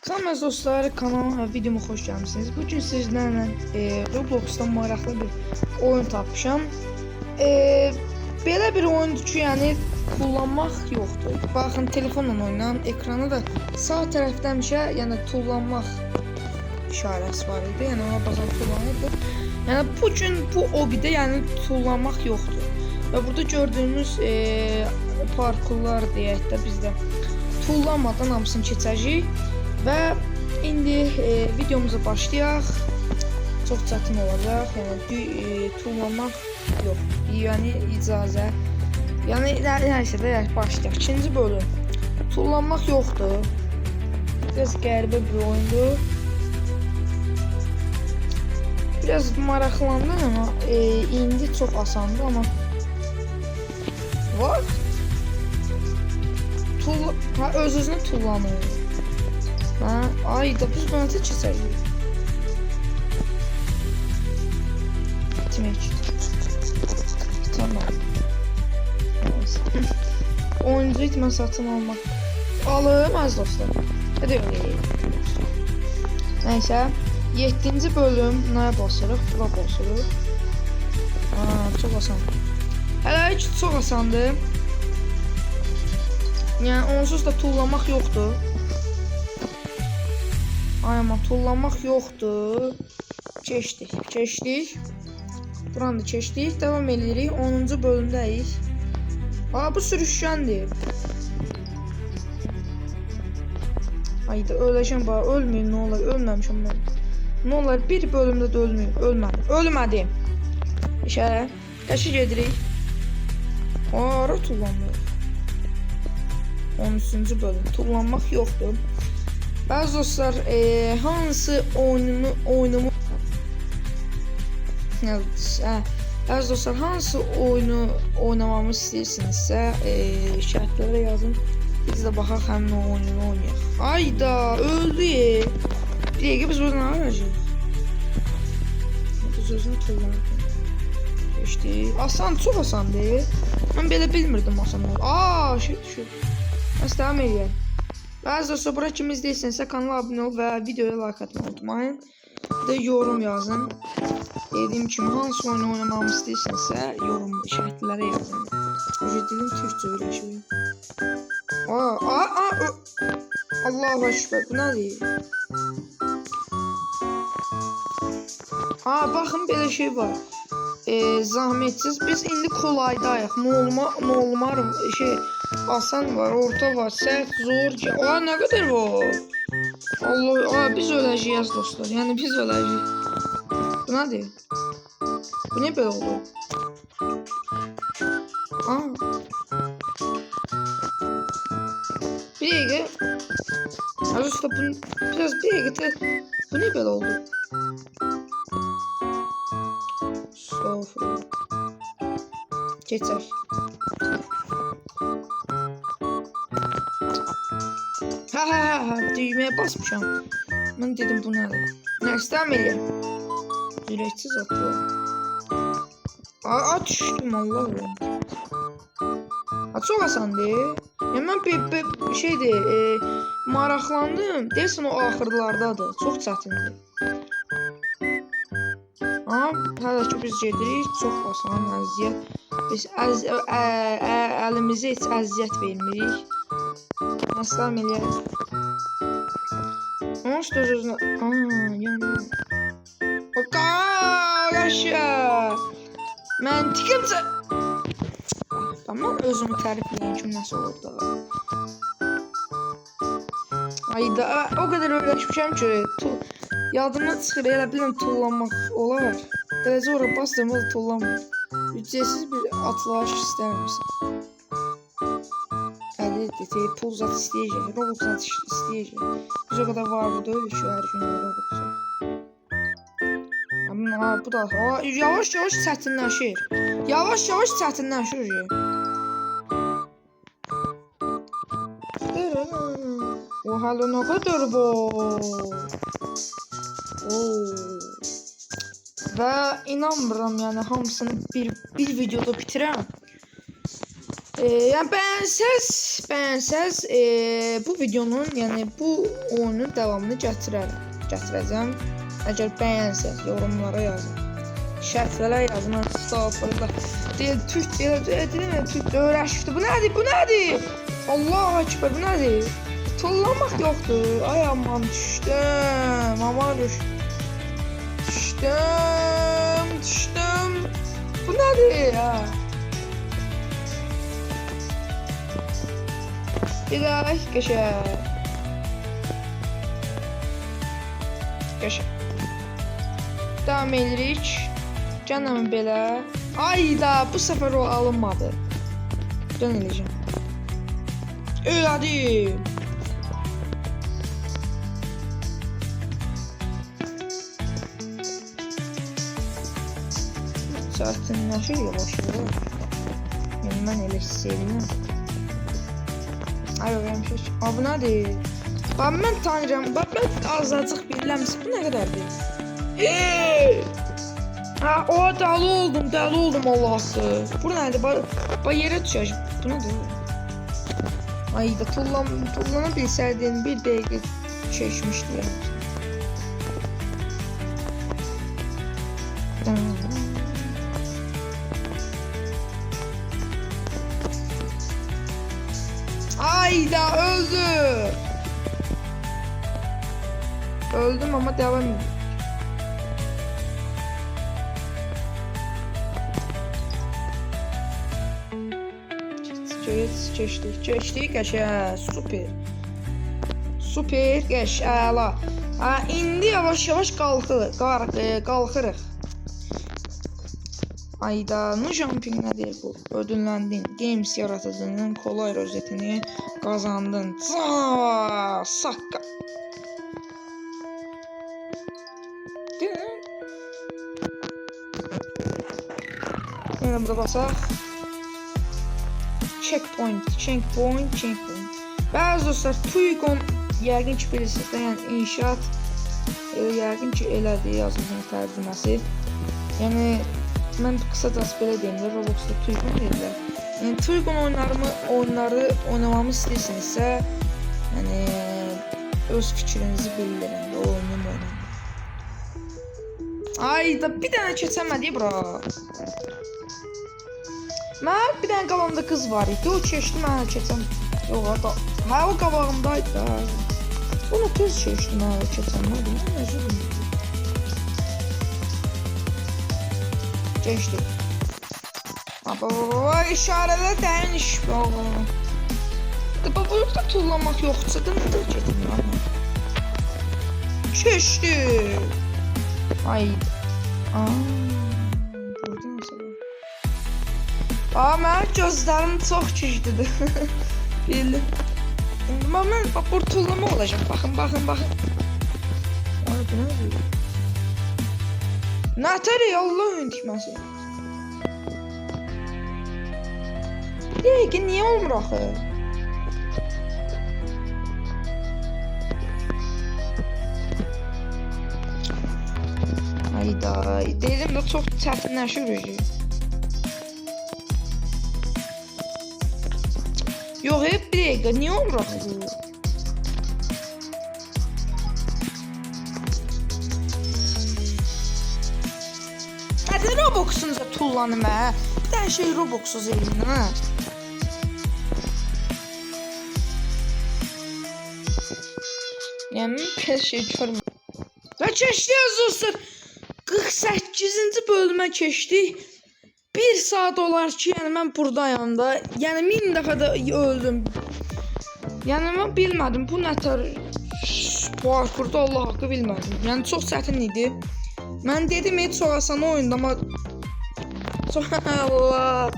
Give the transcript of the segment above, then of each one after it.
Salam dostlar, kanalıma videoma xoş gəlmisiniz. Bugün sizlərlə Robloxdan maraqlı bir oyun tapmışam. Belə bir oyundur ki, yəni tullanmaq yoxdur. Baxın, telefonla oynayıram. Ekrana da sağ tərəfdəmişə, yəni tullanmaq işarəsi var idi. Yəni ona baxan tullanırdı. Yəni bugün bu obidə yəni tullanmaq yoxdur. Və burada gördüyünüz parkurlar deyək də biz də tullanmadan hamısını keçəcəyik. Və indi videomuza başlayaq. Çox çətin olacaq. Yəni tullanmaq yox. Yəni icazə. Yəni nəysə də başlayaq. İkinci bölüm. Tullanmaq yoxdur. Biraz qəribə bir oyundur. Biraz maraqlandım amma indi çox asandır amma var. Öz-özünə tullanır. Ay da biz buna da keçərik. Bitmək. Tamam. Oyuncu itmə satın almaq. Alım az dostlar. Hadi öyle. Neyse. 7-ci bölüm. Neye basırıq? Buna basırıq. Çok asan. Hələ ki çox asandır. Yəni onsuz da tullanmaq yoxdur. Ay ama tullanmaq yoxdur. Keçdik. Buranı da keçdik. Devam edirik. 10-cu bölümdəyik. Bu sürüşkəndir. Ayda öləcəm bax. Ölməyim nə olar? Ölməmişəm mən. Nə olar? Bir bölümdə də ölməyim. Ölmədim. İşə. Qəşi gedirik. Ara tullanmıyor. 13-cü bölüm. Tullanmaq yoxdur. Bəzi dostlar hansı oyunumu bəzi dostlar hansı oyunu oynamamı istəyirsinizsə şərtlərə yazın. Biz də baxaq həmin oyunu oynayaq. Ayda öldü. Bir dəqiqə biz burada nə arayacağıq? Biz özünü tullanırıq. Geçdi. Asan, çox asandır. Mən belə bilmirdim asan olur. Şey düşür. Bəs devam edəyək. Bəzi dostlar, bura kimi izləyirsinizsə kanala abunə ol və videoya like atmayı unutmayın. Bir də yorum yazın. Dediyim kimi hansı oyunu oynamamı istəyirsinizsə yorum şərtlərə yazın. Dilim türkçə öyrəşiyor. Allahu Ekber, bu nədir? Baxın belə şey var. Zahmetsiz biz indi kolaydayıq. Normal asan var, orta var, sərt, zor. Nə qədər var? Allah, biz öləcəyik dostlar. Yəni biz öləcəyik. Bu nədir? Bu niyə belə oldu? Bir dəqiqə. Usta, biraz bir dəqiqə. Bu niyə belə oldu? Geçer. Düğmeye basmışam. Ben dedim bu nədir? Nəstəm eləyir. Ürəksiz atıyor. Düşdüm Allah'ım. Çox asandır. Mən maraqlandım. Deyəsən o axırlardadır. Çox çətindir. Hələ ki biz gedirik. Çox asan, əziyyət. Biz əlimizə heç əziyyət vermirik. Məsələn eləyək. Onun üstə özünə... yandım. Yaşa! Məntiqimcə... Mən özümü tərifləyən kim nəsə olur da. Ayda, o qədər öyrəşmişəm ki, yadımdan çıxır, elə bilən tullanmaq olar. Dərəcə ora bastırma da tullanmır. Ücretsiz bir atlayış istəmirsən. Pul zat istəyəcək, Roblox zat istəyəcək. Biz o qədər var burada öyle şu hər gün Roblox'a. Bu da yavaş çətinləşir. Yavaş çətinləşir. O hələ nə qədər bu? Və inanmıram, yəni hamısını bir videoda bitirəm. Yəni bəyənsəz bu videonun, yəni bu oyunun davamını gətirəcəm. Əgər bəyənsəz yorumlara yazın. Şərhlərə yazın. Estağfurullah. Türk öyrəşibdi. Bu nədir? Allah ekber, bu nədir? Tullamaq yoxdur. Ay aman düşdüm. Düşdüm. Bu nədir ya? Bir dakika Qəşəng. Davam edirik. Canım belə. Ayda bu səfər o alınmadı. Dön eləyəcəm. Elədim. Sakinləşir yavaş-yavaş. Yəni mən elə hiss edirəm. Ay öyrənmişik. Bu nədir? Bax mən tanıyıram. Bax mən azacıq bilirəmsə bu nə qədərdir? O dəli oldum Allah'ı. Bu nədir? Bax yerə düşəcək. Bu nədir? Ay da tullana bilsəydin bir dəqiqə çəkmişdi ya. Ayda öldüm ama devam ediyor. Keçdik qəşəng, super qəşəng, əla. İndi yavaş-yavaş qalxırıq. Ayda, no jumping nədir bu? Ödülləndin. Games yaratıcının kolay rozetini qazandın. Sakka. Yenə burada basaq. Checkpoint. Bəzi dostlar, Tuygon yəqin ki bilirsiniz, yəni inşaat yəqin ki elədir yazımın tərcüməsi. Yəni mən qısacası belə deyim də, Robloxda Tuygon deyirlər. Yəni Tuygon oyunları oynamamı istəyirsinizsə, yəni öz fikrinizi bildirin də, oynayın. Ayda bir dənə keçəmədik bura. Mən bir dənə qabağımda qız var idi, o keçdi, mən keçəm. Yox, o qabağımdaydı da. Onu tez keçdi, mən keçəm, nə deyim, necə deyim. Keçdi. İşarələ dəniş. Burada tullamaq yoxdursa da nədə gedim lan. Keçdi. Ayda. Burada nəsə var. Mənim gözlərim çox güclüdür. Bildim. Mən burada tullama olacaq. Baxın. Ay, bu nədir? Nətər Allah'ın tikməsi. Dəqiqə, niyə olmur axı? Ayda, deyirəm də çox çətinləşir. Yox, hep bir dəqiqə, niyə olmur axı? Hədə Roblox'unuza tullanım hə? Bir dənə şey Roblox'uz eləyim hə? Yəni, bir şey görmür. Və keçdik dostlar. 48-ci bölümə keçdik. 1 saat olar ki, yəni mən buradayım da. Yəni 1000 dəfə də öldüm. Yəni mən bilmədim bu nətər parkurda Allah haqqı bilmədim. Yəni çox çətin idi. Mən dedim heç çox asan oyunda amma Allah.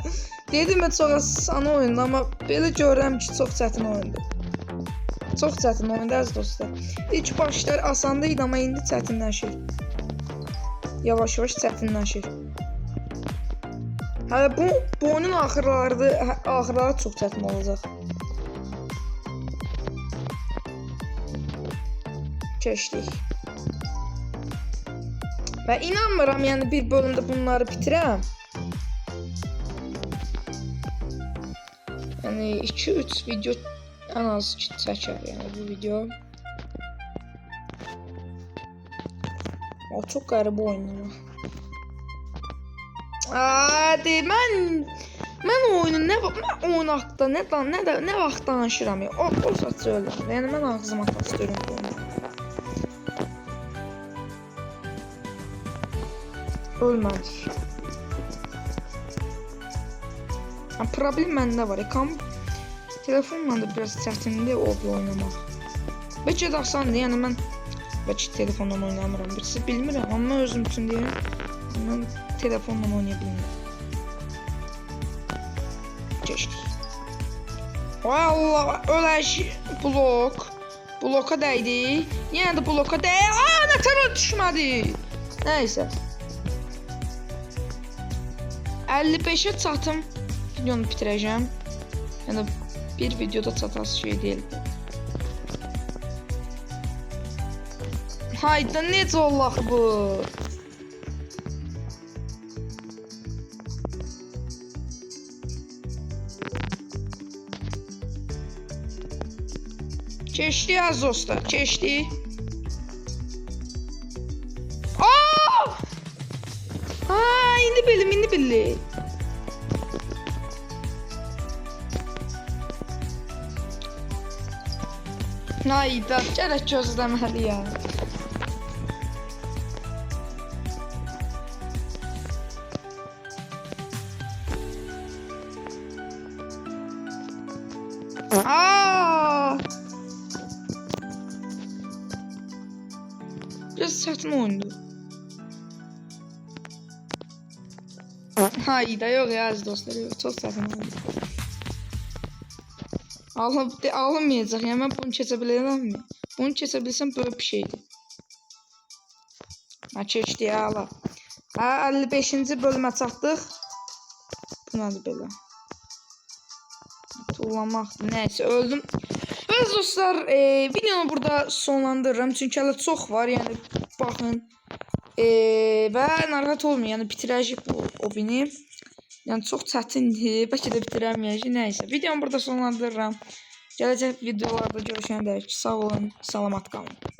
Dedim heç çox asan oyunda amma belə görürəm ki, çox çətin oyundur. Çox çətin oyundur əziz dostlar. İlk başlar asan idi amma indi çətinləşir. Yavaş-yavaş çətinləşir. Hələ bu oyunun axırları çox çətin olacaq. Keçdik. Və inanmıram, yəni bir bölümdə bunları bitirəm. Yəni 2-3 video ən az çəkər yəni bu video. O çox qəribə oyunlar. Hadi mən oyunu nə oyun haqqında nə vaxt danışıram ya. O saat söyləyirəm. Yəni mən ağzıma atmaq istəyirəm bu oyunu. Ölmədik. Problem məndə var. Telefonla da biraz çətindir o bir oynamaq. Bəlkə də asandır. Yəni mən bəlkə telefonla oynamıram. Birisi bilmirəm, amma özüm üçün deyirəm. Mən telefonla oynaya bilmirəm. Keçdik. Ay Allah, öləş blok. Bloka dəydi. Yenə də bloka dəydi. Nətər düşmədi. Nəysə. 55'e çatım. Videonu bitirəcəm. Yəni bir videoda çatası şey deyil. Hayda, necə olaq bu? Keçdi az dostlar, keçdi. İndi bildim. Hayda, gərək gözləməliyəm. Biraz çətin oyundu. Hayda, yox ya az dostlar, yox, çox çətin oyundu. Alınmayacaq, yəni mən bunu keçə bilərəmmi? Bunu keçə bilsəm böyük bir şeydir. Keçdi ya, ala. 55-ci bölümə çatdıq. Bu nədir belə? Tullanmaqdır, nəysə, öldüm. Evet dostlar, videonu burada sonlandırıram. Çünki hələ çox var, yəni baxın. Və narahat olmayın, yəni bitirəcək bu obini. Yəni çox çətindir, bəlkə də bitirəməyəcək, nəysə. Videonu burada sonlandırıram. Gələcək videolarda görüşənədək sağ olun, salamat qalın.